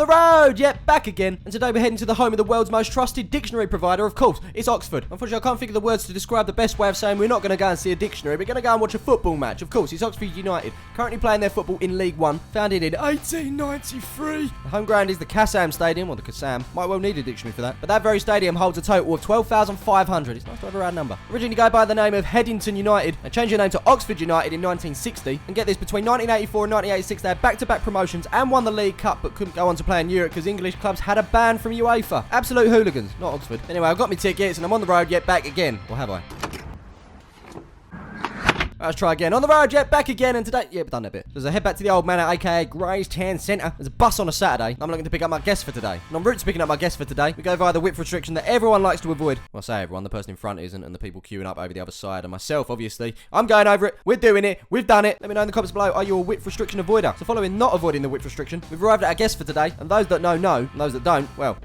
the road, yep, back again. And today we're heading to the home of the world's most trusted dictionary provider, of course. It's Oxford. Unfortunately, I can't think of the words to describe the best way of saying we're not going to go and see a dictionary. We're going to go and watch a football match. Of course, it's Oxford United, currently playing their football in League One, founded in 1893. The home ground is the Kassam Stadium, or the Kassam. Might well need a dictionary for that. But that very stadium holds a total of 12,500. It's nice to have a round number. Originally go by the name of Headington United. They changed their name to Oxford United in 1960. And get this, between 1984 and 1986, they had back-to-back promotions and won the League Cup, but couldn't go on to play in Europe because English clubs had a ban from UEFA. Absolute hooligans, not Oxford. Anyway, I've got my tickets and I'm on the road, yet back again. Or have I? Let's try again. On the road, yet back again, and today, yeah, we've done that bit. So as I head back to the old manor, aka Gray's Town Centre, there's a bus on a Saturday. I'm looking to pick up my guest for today. And en route to picking up my guest for today, we go via the width restriction that everyone likes to avoid. Well, I say everyone, the person in front isn't, and the people queuing up over the other side, and myself, obviously. I'm going over it. We're doing it. We've done it. Let me know in the comments below, are you a width restriction avoider? So following not avoiding the width restriction, we've arrived at our guest for today, and those that know, and those that don't, well...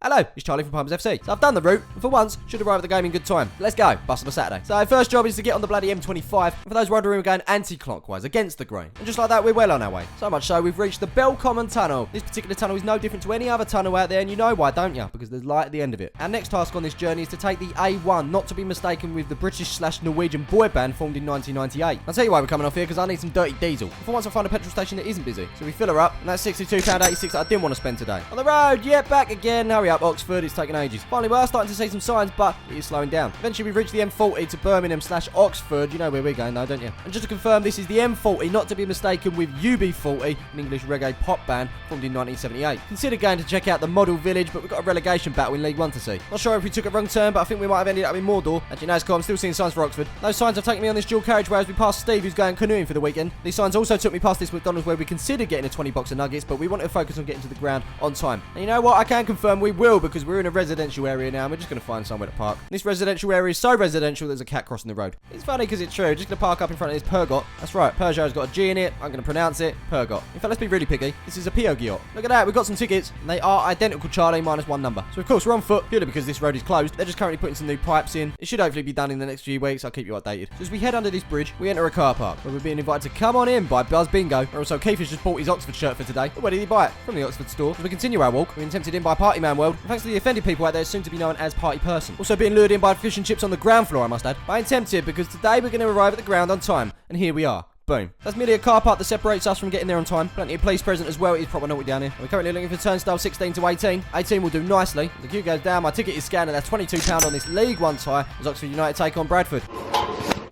Hello, it's Charlie from Palmers FC. So I've done the route, and for once, should arrive at the game in good time. Let's go, bus on a Saturday. So first job is to get on the bloody M25, and for those wondering, we're going anti-clockwise, against the grain. And just like that, we're well on our way. So much so, we've reached the Belcommon Tunnel. This particular tunnel is no different to any other tunnel out there, and you know why, don't you? Because there's light at the end of it. Our next task on this journey is to take the A1, not to be mistaken with the British/Norwegian boy band formed in 1998. I'll tell you why we're coming off here, because I need some dirty diesel. For once, I find a petrol station that isn't busy. So we fill her up, and that's £62.86 that I didn't want to spend today. On the road, yeah, back again. Hurry up, Oxford, it's taking ages. Finally, we are starting to see some signs, but it is slowing down. Eventually, we've reached the M40 to Birmingham/Oxford. You know where we're going, though, don't you? And just to confirm, this is the M40, not to be mistaken with UB40, an English reggae pop band formed in 1978. Consider going to check out the Model Village, but we've got a relegation battle in League One to see. Not sure if we took a wrong turn, but I think we might have ended up in Mordor. Actually, no, it's cool. I'm still seeing signs for Oxford. Those signs have taken me on this dual carriageway as we pass Steve, who's going canoeing for the weekend. These signs also took me past this McDonald's where we considered getting a 20 box of nuggets, but we wanted to focus on getting to the ground on time. And you know what? I can confirm we will, because we're in a residential area now, and we're just going to find somewhere to park. This residential area is so residential there's a cat crossing the road. It's funny because it's true. We're just going to park up in front of this Peugeot. That's right, Peugeot's got a G in it. I'm going to pronounce it Peugeot. In fact, let's be really picky. This is a Peugeot. Look at that, we've got some tickets, and they are identical, Charlie, minus one number. So of course we're on foot, purely because this road is closed. They're just currently putting some new pipes in. It should hopefully be done in the next few weeks. I'll keep you updated. So as we head under this bridge, we enter a car park where we're being invited to come on in by Buzz Bingo. And also Keith has just bought his Oxford shirt for today. But where did he buy it? From the Oxford store. As we continue our walk, we're been tempted in by Party Man World, and thanks to the offended people out there soon to be known as Party Person. Also being lured in by fish and chips on the ground floor, I must add. But I'm tempted because today we're going to arrive at the ground on time. And here we are. Boom. That's merely a car park that separates us from getting there on time. Plenty of police present as well. It is proper naughty down here. We're currently looking for turnstile 16 to 18. 18 will do nicely. As the queue goes down, my ticket is scanned, and that's £22 on this League One tie as Oxford United take on Bradford.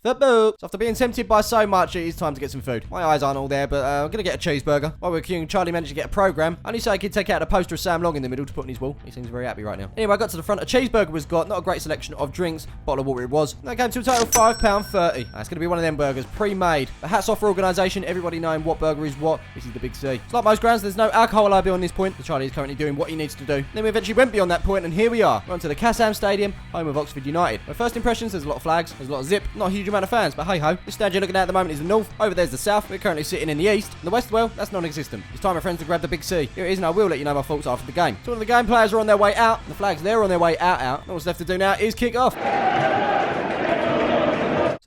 So after being tempted by so much, it is time to get some food. My eyes aren't all there, but I'm going to get a cheeseburger. While we're queuing, Charlie managed to get a programme. Only so he could take out a poster of Sam Long in the middle to put on his wall. He seems very happy right now. Anyway, I got to the front. A cheeseburger was got. Not a great selection of drinks. Bottle of water it was. And that came to a total of £5.30. That's going to be one of them burgers, pre-made. But hats off for organisation, everybody knowing what burger is what. This is the big C. It's like most grounds, there's no alcohol liability on this point. So Charlie is currently doing what he needs to do. Then we eventually went beyond that point, and here we are. We're on to the Kassam Stadium, home of Oxford United. My first impressions, there's a lot of flags, there's a lot of zip, not a huge amount of fans, but hey-ho. This stand you're looking at the moment is the north. Over there's the south. We're currently sitting in the east. And the west, well, that's non-existent. It's time, my friends, to grab the big C. Here it is, and I will let you know my thoughts after the game. So all of the game players are on their way out. And the flags, they're on their way out. And all what's left to do now is kick off. So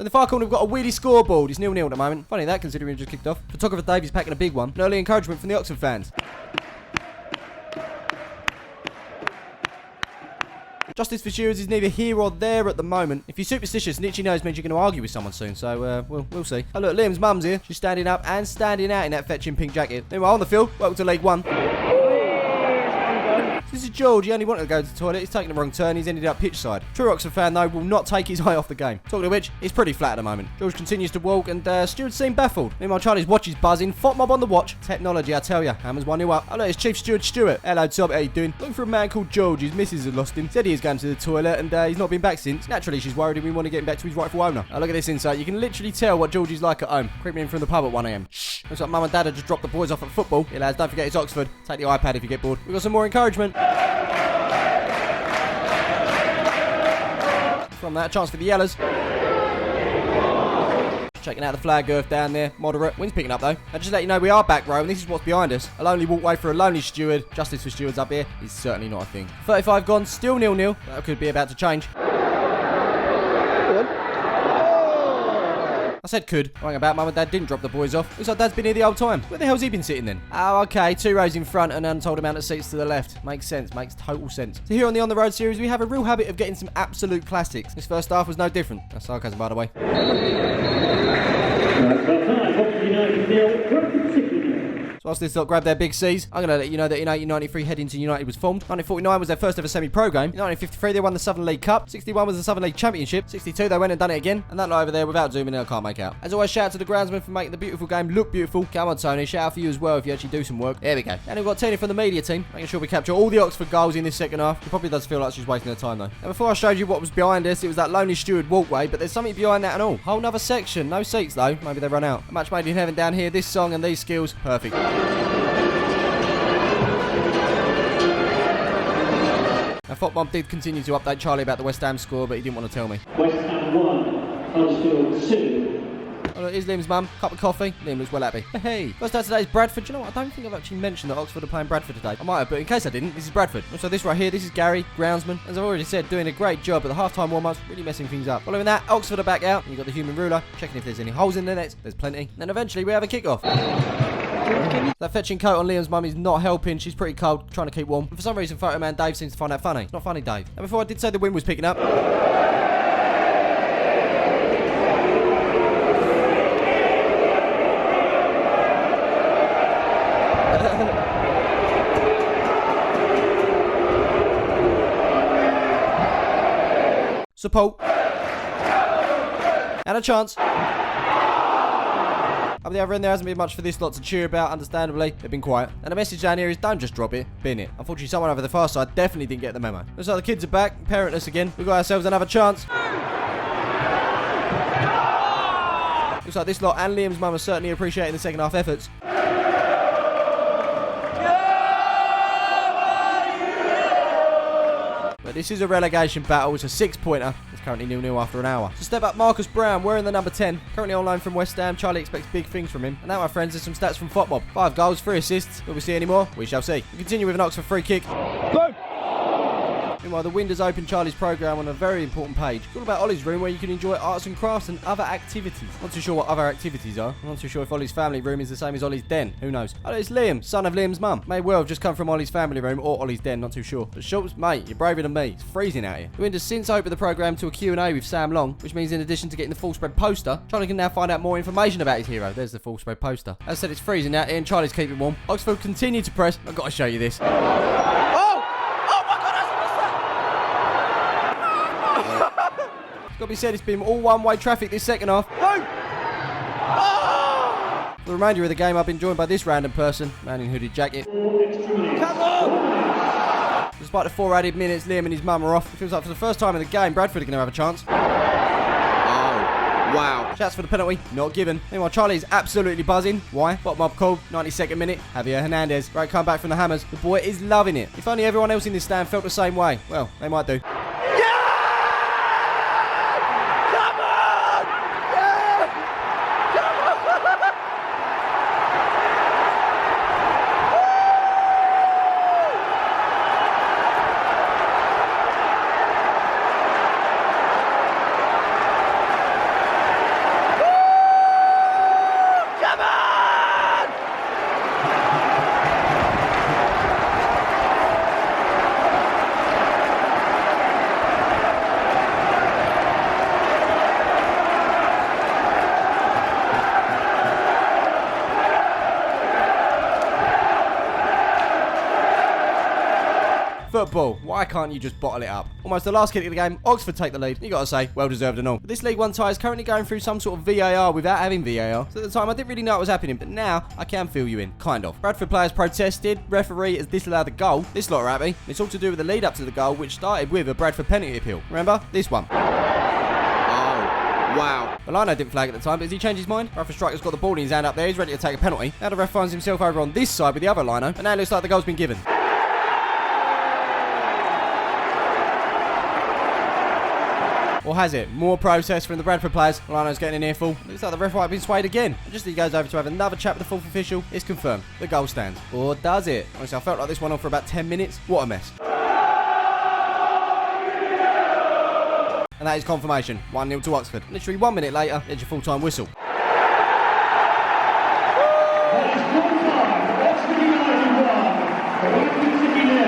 in the far corner, we've got a weedy scoreboard. It's 0-0 at the moment. Funny that, considering we just kicked off. Photographer Dave is packing a big one. An early encouragement from the Oxford fans. Justice for stewards is neither here or there at the moment. If you're superstitious, an itchy nose means you're going to argue with someone soon, so we'll see. Oh look, Liam's mum's here. She's standing up and standing out in that fetching pink jacket. Meanwhile, on the field, welcome to League One. This is George. He only wanted to go to the toilet. He's taken the wrong turn. He's ended up pitch side. True Oxford fan, though, will not take his eye off the game. Talking of which, it's pretty flat at the moment. George continues to walk, and stewards seem baffled. Meanwhile, Charlie's watch is buzzing. Fop mob on the watch. Technology, I tell ya. Hammers 1-0 up. Oh, look, it's Chief Steward Stewart. Hello, Tom. How you doing? Looking for a man called George. His missus had lost him. Said he is going to the toilet, and he's not been back since. Naturally, she's worried, and we want to get him back to his rightful owner. Oh, look at this insight. You can literally tell what George is like at home. Creeping in from the pub at 1 a.m. Shh. Looks like Mum and Dad have just dropped the boys off at football. Yeah, lads, don't forget it's Oxford. Take the iPad if you get bored. We've got some more encouragement. From that, a chance for the Yellers. Checking out the flag girth down there. Moderate. Wind's picking up though. I'll just let you know we are back row, and this is what's behind us. A lonely walkway for a lonely steward. Justice for stewards up here is certainly not a thing. 35 gone, still 0-0. That could be about to change. said could. Wrong about Mum and Dad didn't drop the boys off. Looks like Dad's been here the whole time. Where the hell's he been sitting then? Oh, okay. 2 rows in front and an untold amount of seats to the left. Makes sense. Makes total sense. So here on the On The Road series, we have a real habit of getting some absolute classics. This first half was no different. That's sarcasm, by the way. So whilst this lot grabbed their big C's, I'm going to let you know that in 1893 Headington United was formed. 1949 was their first ever semi-pro game. In 1953 they won the Southern League Cup. 61 was the Southern League Championship. 62 they went and done it again. And that lot over there, without zooming in, I can't make out. As always, shout out to the groundsman for making the beautiful game look beautiful. Come on, Tony, shout out for you as well if you actually do some work. There we go. And we've got Tina from the media team, making sure we capture all the Oxford goals in this second half. It probably does feel like she's wasting her time though. Now before I showed you what was behind us, it was that lonely steward walkway, but there's something behind that and all. Whole nother section. No seats though. Maybe they run out. A match made in heaven down here. This song and these skills, perfect. Now, Fotmob did continue to update Charlie about the West Ham score, but he didn't want to tell me. West Ham 1, Huddersfield 2. Oh, look, here's Liam's mum. Cup of coffee. Liam looks well happy. Hey. First out today is Bradford. Do you know what? I don't think I've actually mentioned that Oxford are playing Bradford today. I might have, but in case I didn't, this is Bradford. So this right here, this is Gary, groundsman. As I've already said, doing a great job at the half-time warm-ups, really messing things up. Following that, Oxford are back out. You've got the human ruler, checking if there's any holes in the nets. There's plenty. And then eventually we have a kick-off. That fetching coat on Liam's mum is not helping. She's pretty cold, trying to keep warm. And for some reason, photo man Dave seems to find that funny. It's not funny, Dave. And before I did say the wind was picking up. Support. And a chance. Up the other end, there hasn't been much for this lot to cheer about, understandably. They've been quiet. And the message down here is don't just drop it, bin it. Unfortunately, someone over the far side definitely didn't get the memo. Looks like the kids are back, parentless again. We've got ourselves another chance. Looks like this lot and Liam's mum are certainly appreciating the second half efforts. But this is a relegation battle. It's a 6-pointer. It's currently 0-0 after an hour. So step up Marcus Brown, wearing the number 10. Currently on loan from West Ham. Charlie expects big things from him. And now, my friends, there's some stats from Fotmob. 5 goals, 3 assists. Will we see any more? We shall see. We continue with an Oxford free kick. Boom! Meanwhile, the wind has opened Charlie's programme on a very important page. It's all about Ollie's room, where you can enjoy arts and crafts and other activities. Not too sure what other activities are. I'm not too sure if Ollie's family room is the same as Ollie's den. Who knows? Oh, it's Liam, son of Liam's mum. May well have just come from Ollie's family room or Ollie's den, not too sure. But Schultz, mate, you're braver than me. It's freezing out here. The wind has since opened the programme to a Q&A with Sam Long, which means in addition to getting the full spread poster, Charlie can now find out more information about his hero. There's the full spread poster. As I said, it's freezing out here and Charlie's keeping warm. Oxford continue to press. I've got to show you this. Got to be said, it's been all one-way traffic this second half. No! Oh! For the remainder of the game, I've been joined by this random person, man in hooded jacket. Come on! Despite the 4 added minutes, Liam and his mum are off. It feels like for the first time in the game, Bradford are going to have a chance. Oh, wow. Shouts for the penalty, not given. Meanwhile, Charlie is absolutely buzzing. Why? Bottom up call, 92nd minute. Javier Hernandez, great comeback from the Hammers. The boy is loving it. If only everyone else in this stand felt the same way. Well, they might do. Football, why can't you just bottle it up? Almost the last kick of the game, Oxford take the lead. You gotta say, well deserved and all. But this League One tie is currently going through some sort of VAR without having VAR. So at the time, I didn't really know what was happening, but now I can fill you in, kind of. Bradford players protested, referee has disallowed the goal. This lot are happy. It's all to do with the lead up to the goal, which started with a Bradford penalty appeal. Remember? This one. Wow. Lino didn't flag at the time, but has he changed his mind? Bradford striker's got the ball in his hand up there. He's ready to take a penalty. Now the ref finds himself over on this side with the other Lino, and now it looks like the goal's been given. Or has it? More process from the Bradford players. Lino's getting an earful. Looks like the ref might have been swayed again. And just as he goes over to have another chat with the fourth official, it's confirmed. The goal stands. Or does it? Honestly, I felt like this went on for about 10 minutes. What a mess. And that is confirmation. 1-0 to Oxford. Literally 1 minute later, there's your full-time whistle. That is 1-5. Oxford United 1. Oxford City 0.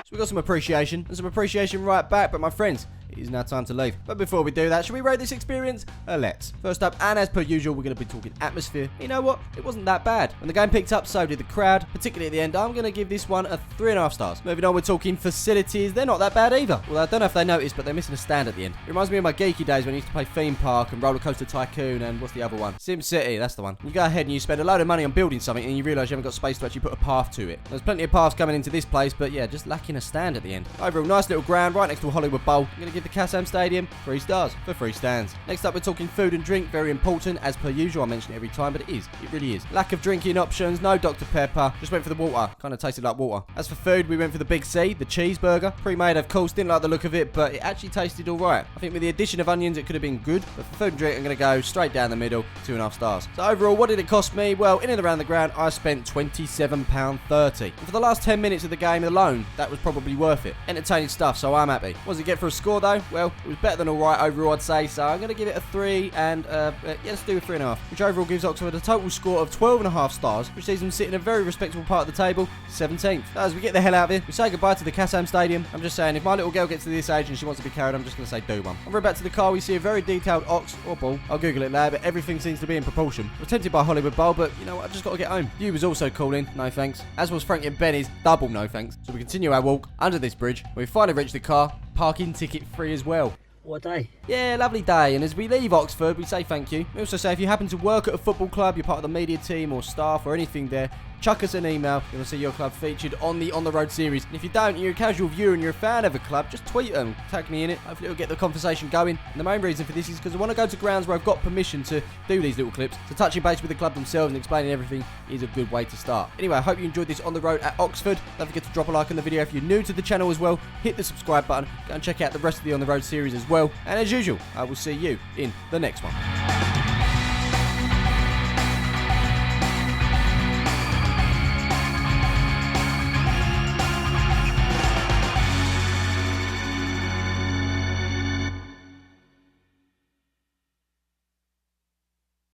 So we got some appreciation, and some appreciation right back, but my friends, it is now time to leave. But before we do that, should we rate this experience? Let's. First up, and as per usual, we're going to be talking atmosphere. You know what? It wasn't that bad. When the game picked up, so did the crowd, particularly at the end. I'm going to give this one a 3.5 stars. Moving on, we're talking facilities. They're not that bad either. Well, I don't know if they noticed, but they're missing a stand at the end. It reminds me of my geeky days when I used to play Theme Park and Roller Coaster Tycoon, and what's the other one? Sim City, that's the one. You go ahead and you spend a load of money on building something, and you realise you haven't got space to actually put a path to it. There's plenty of paths coming into this place, but yeah, just lacking a stand at the end. Overall, nice little ground right next to a Hollywood Bowl. I'm going to give the Kassam Stadium 3 stars for 3 stands. Next up, we're talking food and drink. Very important, as per usual. I mention it every time, but it really is. Lack of drinking options, no Dr. Pepper. Just went for the water. Kind of tasted like water. As for food, we went for the Big C, the cheeseburger. Pre-made, of course. Didn't like the look of it, but it actually tasted alright. I think with the addition of onions, it could have been good. But for food and drink, I'm going to go straight down the middle, 2.5 stars. So overall, what did it cost me? Well, in and around the ground, I spent £27.30. And for the last 10 minutes of the game alone, that was probably worth it. Entertaining stuff, so I'm happy. What does it get for a score, though? Well, it was better than alright overall, I'd say, so I'm going to give it a 3, and yeah, let's do a 3.5, which overall gives Oxford a total score of 12.5 stars, which sees them sitting in a very respectable part of the table, 17th. As we get the hell out of here, we say goodbye to the Kassam Stadium. I'm just saying, if my little girl gets to this age and she wants to be carried, I'm just going to say do one. On the road back to the car, we see a very detailed ox or bull. I'll Google it later, but everything seems to be in proportion. We're tempted by Hollywood Bowl, but you know what, I've just got to get home. You was also calling, no thanks. As was Frankie and Benny's, double no thanks. So we continue our walk under this bridge, where we finally reach the car, parking ticket free as well. What day? Yeah, lovely day. And as we leave Oxford, we say thank you. We also say if you happen to work at a football club, you're part of the media team or staff or anything there, chuck us an email. You want to see your club featured on the On The Road series. And if you don't, you're a casual viewer and you're a fan of a club, just tweet them, tag me in it. Hopefully it'll get the conversation going. And the main reason for this is because I want to go to grounds where I've got permission to do these little clips. So touching base with the club themselves and explaining everything is a good way to start. Anyway, I hope you enjoyed this On The Road at Oxford. Don't forget to drop a like on the video if you're new to the channel as well. Hit the subscribe button. Go and check out the rest of the On The Road series as well. And as usual, I will see you in the next one.